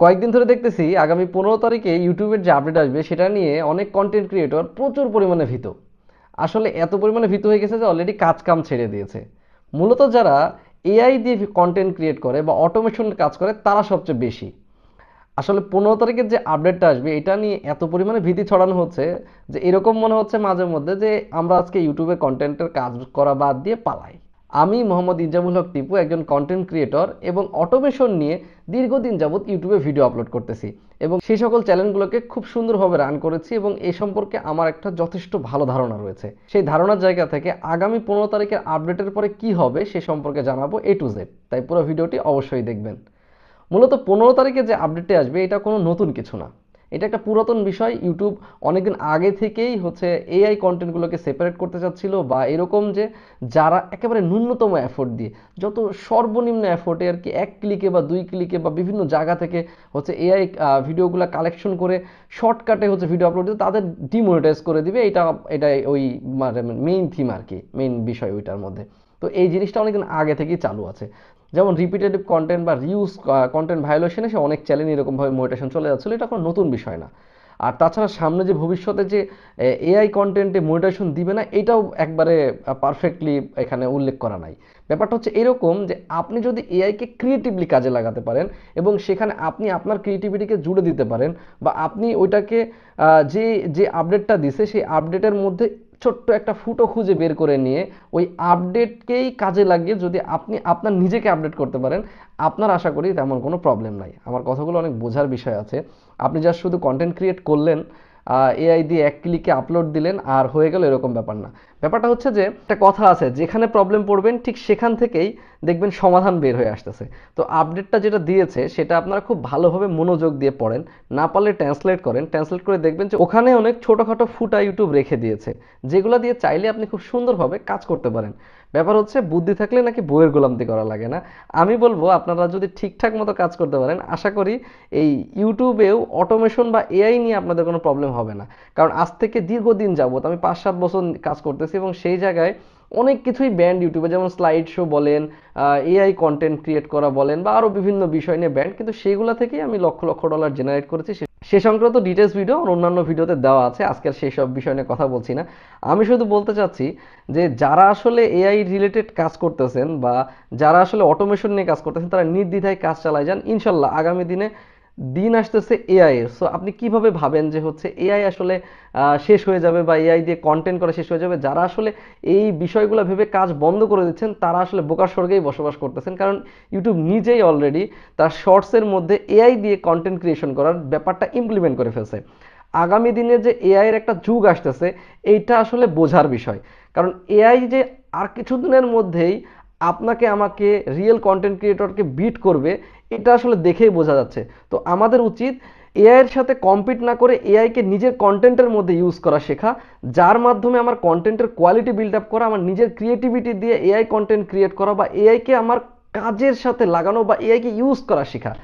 কয়েকদিন ধরে দেখতেছি আগামী 15 তারিখে ইউটিউবের যে আপডেট আসবে সেটা নিয়ে অনেক কন্টেন্ট ক্রিয়েটর প্রচুর পরিমাণে ভীত। আসলে এত পরিমাণে ভীত হয়ে গেছে যে অলরেডি কাজ কাম ছেড়ে দিয়েছে। মূলত যারা এআই দিয়ে কন্টেন্ট ক্রিয়েট করে বা অটোমেশনের কাজ করে তারা সবচেয়ে বেশি। আসলে 15 তারিখের যে আপডেটটা আসবে এটা নিয়ে এত পরিমাণে ভীতি ছড়ানো হচ্ছে যে এরকম মনে হচ্ছে মাঝে মধ্যে যে আমরা আজকে ইউটিউবে কন্টেন্টের কাজ করা বাদ দিয়ে পালাই। আমি মোহাম্মদ ইনজামুল হক টিপু একজন কন্টেন্ট ক্রিয়েটর এবং অটোমেশন নিয়ে দীর্ঘদিন যাবত ইউটিউবে ভিডিও আপলোড করতেছি এবং সেই সকল চ্যানেলগুলোকে খুব সুন্দরভাবে রান করেছি এবং এই সম্পর্কে আমার একটা যথেষ্ট ভালো ধারণা রয়েছে। সেই ধারণার জায়গা থেকে আগামী 15 তারিখের আপডেটের পরে কি হবে সে সম্পর্কে জানাবো A to Z। তাই পুরো ভিডিওটি অবশ্যই দেখবেন। মূলত 15 তারিখে যে আপডেটটি আসবে এটা কোনো নতুন কিছু না, এটা একটা পুরাতন বিষয়। ইউটিউব অনেকদিন আগে থেকেই এআই কন্টেন্টগুলোকে সেপারেট করতে চাচ্ছিল, বা এরকম যে যারা একেবারে ন্যূনতম এফোর্ট দিয়ে, যত সর্বনিম্ন এফোর্টে আর কি 1 ক্লিকে বা 2 ক্লিকে বা বিভিন্ন জায়গা থেকে এআই ভিডিওগুলো কালেকশন করে শর্টকাটে ভিডিও আপলোড দিতে তাদের ডিমনিটাইজ করে দিবে। এটা ওই মেইন থিম আর কি, মেইন বিষয় ওইটার মধ্যে। তো এই জিনিসটা অনেকদিন আগে থেকেই চালু আছে। যেমন রিপিটেটিভ কন্টেন্ট বা রিউজ কন্টেন্ট ভায়োলেশনে সে অনেক চ্যানেল এরকমভাবে মোটিভেশন চলে যাচ্ছিলো, এটা কোনো নতুন বিষয় না। আর তাছাড়া সামনে যে ভবিষ্যতে যে এআই কন্টেন্টে মোটিভেশন দিবে না এটাও একবারে পারফেক্টলি এখানে উল্লেখ করা নাই। ব্যাপারটা হচ্ছে এরকম যে আপনি যদি এআইকে ক্রিয়েটিভলি কাজে লাগাতে পারেন এবং সেখানে আপনি আপনার ক্রিয়েটিভিটিকে জুড়ে দিতে পারেন, বা আপনি ওইটাকে যে যে আপডেটটা দিছে সেই আপডেটের মধ্যে ছোট্ট একটা ফুটো খুঁজে বের করে নিয়ে ওই আপডেটকেই কাজে লাগিয়ে যদি আপনি আপনার নিজেকে আপডেট করতে পারেন, আপনার আশা করি তেমন কোনো প্রবলেম নাই। আমার কথাগুলো অনেক বোঝার বিষয় আছে। আপনি জাস্ট শুধু কন্টেন্ট ক্রিয়েট করলেন, এআই দিয়ে 1 ক্লিকে আপলোড দিলেন আর হয়ে গেল, এরকম ব্যাপার না। ব্যাপারটা হচ্ছে যে একটা কথা আছে, যেখানে প্রবলেম পড়বেন ঠিক সেখান থেকেই দেখবেন সমাধান বের হয়ে আসতেছে। তো আপডেটটা যেটা দিয়েছে সেটা আপনারা খুব ভালোভাবে মনোযোগ দিয়ে পড়েন, না পারলে ট্রান্সলেট করেন। ট্রান্সলেট করে দেখবেন যে ওখানে অনেক ছোটোখাটো ফুটা ইউটিউব রেখে দিয়েছে, যেগুলো দিয়ে চাইলে আপনি খুব সুন্দরভাবে কাজ করতে পারেন। ব্যাপার হচ্ছে বুদ্ধি থাকলে নাকি বইয়ের গোলামতি করা লাগে না। আমি বলবো আপনারা যদি ঠিকঠাক মতো কাজ করতে পারেন, আশা করি এই ইউটিউবেও অটোমেশন বা এআই নিয়ে আপনাদের কোনো প্রবলেম হবে না। কারণ আজ থেকে দীর্ঘদিন যাবত আমি 5-7 বছর কাজ করতেছি এবং সেই জায়গায় অনেক কিছুই ব্যান্ড ইউটিউবে, যেমন স্লাইড শো বলেন, এআই কন্টেন্ট ক্রিয়েট করা বলেন, বা আরও বিভিন্ন বিষয় নিয়ে ব্যান্ড, কিন্তু সেইগুলো থেকেই আমি লক্ষ লক্ষ ডলার জেনারেট করেছি। সে সংক্রান্ত ডিটেলস ভিডিও আর অন্যান্য ভিডিওতে দেওয়া আছে, আজকের সেই সব বিষয় নিয়ে কথা বলছি না। আমি শুধু বলতে চাচ্ছি যে যারা আসলে এআই রিলেটেড কাজ করতেছেন বা যারা আসলে অটোমেশন নিয়ে কাজ করতেছেন তারা নির্দ্বিধায় কাজ চালায় যান। ইনশাল্লাহ আগামী দিনে দিন আসতেছে এআই এর। সো আপনি কিভাবে ভাবেন যে এআই আসলে শেষ হয়ে যাবে বা এআই দিয়ে কন্টেন্ট করা শেষ হয়ে যাবে? যারা আসলে এই বিষয়গুলো ভেবে কাজ বন্ধ করে দিচ্ছেন তারা আসলে বোকার স্বর্গেই বসবাস করতেছেন। কারণ ইউটিউব নিজেই অলরেডি তার শর্টসের মধ্যে এআই দিয়ে কন্টেন্ট ক্রিয়েশন করার ব্যাপারটা ইমপ্লিমেন্ট করে ফেলছে। আগামী দিনে যে এআই এর একটা যুগ আসতেছে এইটা আসলে বোঝার বিষয়। কারণ এআই যে আর কিছুদিনের মধ্যেই আপনাকে আমাকে রিয়েল কন্টেন্ট ক্রিয়েটরকে বিট করবে, এটা আসলে দেখেই বোঝা যাচ্ছে। তো আমাদের উচিত এআই এর সাথে কম্পিট না করে এআইকে নিজের কন্টেন্টের মধ্যে ইউজ করা শেখা, যার মাধ্যমে আমার কন্টেন্টের কোয়ালিটি বিল্ড আপ করা, আমার নিজের ক্রিয়েটিভিটি দিয়ে এআই কন্টেন্ট ক্রিয়েট করা, বা এআইকে আমার কাজের সাথে লাগানো বা এআইকে ইউজ করা শেখা।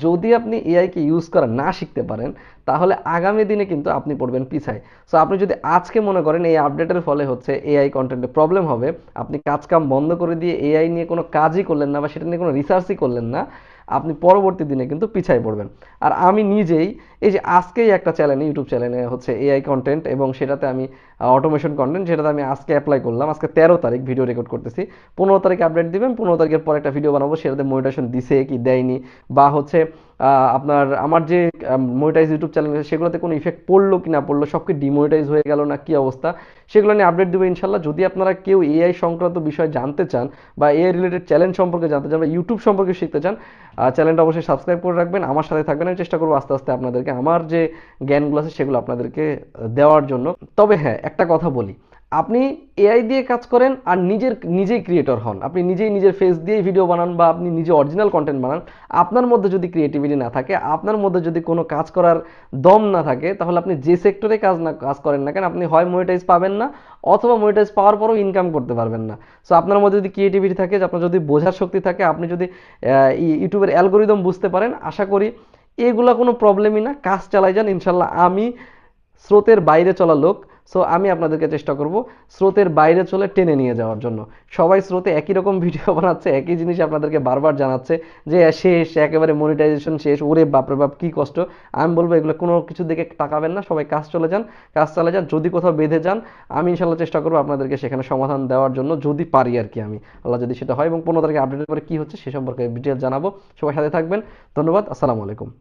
যদি আপনি এআইকে ইউজ করা না শিখতে পারেন তাহলে আগামী দিনে কিন্তু আপনি পড়বেন পিছায়। সো আপনি যদি আজকে মনে করেন এই আপডেটের ফলে এআই কন্টেন্টে প্রবলেম হবে, আপনি কাজ কাম বন্ধ করে দিয়ে এআই নিয়ে কোনো কাজই করলেন না বা সেটা নিয়ে কোনো রিসার্চই করলেন না, আপনি পরবর্তী দিনে কিন্তু পিছায় পড়বেন। আর আমি নিজেই এই যে আজকেই একটা চ্যানেলে, ইউটিউব চ্যানেলে এআই কন্টেন্ট এবং সেটাতে আমি অটোমেশন কন্টেন্ট, যেটাতে আমি আজকে অ্যাপ্লাই করলাম। আজকে 13 তারিখ ভিডিও রেকর্ড করতেছি, 15 তারিখ আপডেট দিবেন। 15 তারিখের পর একটা ভিডিও বানাবো, সেটাতে মোটিভেশন দিছে কি দেয়নি, বা আপনার আমার যে মনিটাইজ ইউটিউব চ্যানেল আছে সেগুলোতে কোনো ইফেক্ট পড়লো কি না পড়লো, সব কি ডিমনিটাইজ হয়ে গেল না কি অবস্থা, সেগুলো নিয়ে আপডেট দেবো ইনশাল্লাহ। যদি আপনারা কেউ এআই সংক্রান্ত বিষয় জানতে চান বা এআই রিলেটেড চ্যালেঞ্জ সম্পর্কে জানতে চান বা ইউটিউব সম্পর্কে শিখতে চান, চ্যানেলটা অবশ্যই সাবস্ক্রাইব করে রাখবেন, আমার সাথে থাকবেন। আমি চেষ্টা করবো আস্তে আস্তে আপনাদেরকে আমার যে জ্ঞানগুলো আছে সেগুলো আপনাদেরকে দেওয়ার জন্য। তবে হ্যাঁ, একটা কথা বলি, আপনি এআই দিয়ে কাজ করেন আর নিজেই ক্রিয়েটর হন, আপনি নিজেই নিজের ফেস দিয়ে ভিডিও বানান বা আপনি নিজে অরিজিনাল কন্টেন্ট বানান, আপনার মধ্যে যদি ক্রিয়েটিভিটি না থাকে, আপনার মধ্যে যদি কোনো কাজ করার দম না থাকে, তাহলে আপনি যে সেক্টরে কাজ করেন না কেন, আপনি হয় মনিটাইজ পাবেন না অথবা মনিটাইজ পাওয়ার পরও ইনকাম করতে পারবেন না। সো আপনার মধ্যে যদি ক্রিয়েটিভিটি থাকে, আপনার যদি বোঝার শক্তি থাকে, আপনি যদি ইউটিউবের অ্যালগোরিদম বুঝতে পারেন, আশা করি এগুলা কোনো প্রবলেমই না, কাজ চালাই যান ইনশাল্লাহ। আমি স্রোতের বাইরে চলা লোক, সো আমি আপনাদেরকে চেষ্টা করব স্রোতের বাইরে চলে টেনে নিয়ে যাওয়ার জন্য। সবাই স্রোতে একই রকম ভিডিও বানাচ্ছে, একই জিনিস আপনাদেরকে বারবার জানাচ্ছে যে শেষ, একেবারে মনিটাইজেশন শেষ, ওরে বাপরে বাপ কি কষ্ট। আমি বলবো এগুলো কোনো কিছুর দিকে তাকাবেন না, সবাই কাজ চলে যান, কাজ চালিয়ে যান। যদি কোথাও বেঁধে যান, আমি ইনশাল্লাহ চেষ্টা করবো আপনাদেরকে সেখানে সমাধান দেওয়ার জন্য, যদি পারি আর কি আমি, আল্লাহ যদি সেটা হয়। এবং 15 তারিখে আপডেটের পরে কি হচ্ছে সে সম্পর্কে ডিটেল জানাবো। সবাই সাথে থাকবেন। ধন্যবাদ। আসসালামু আলাইকুম।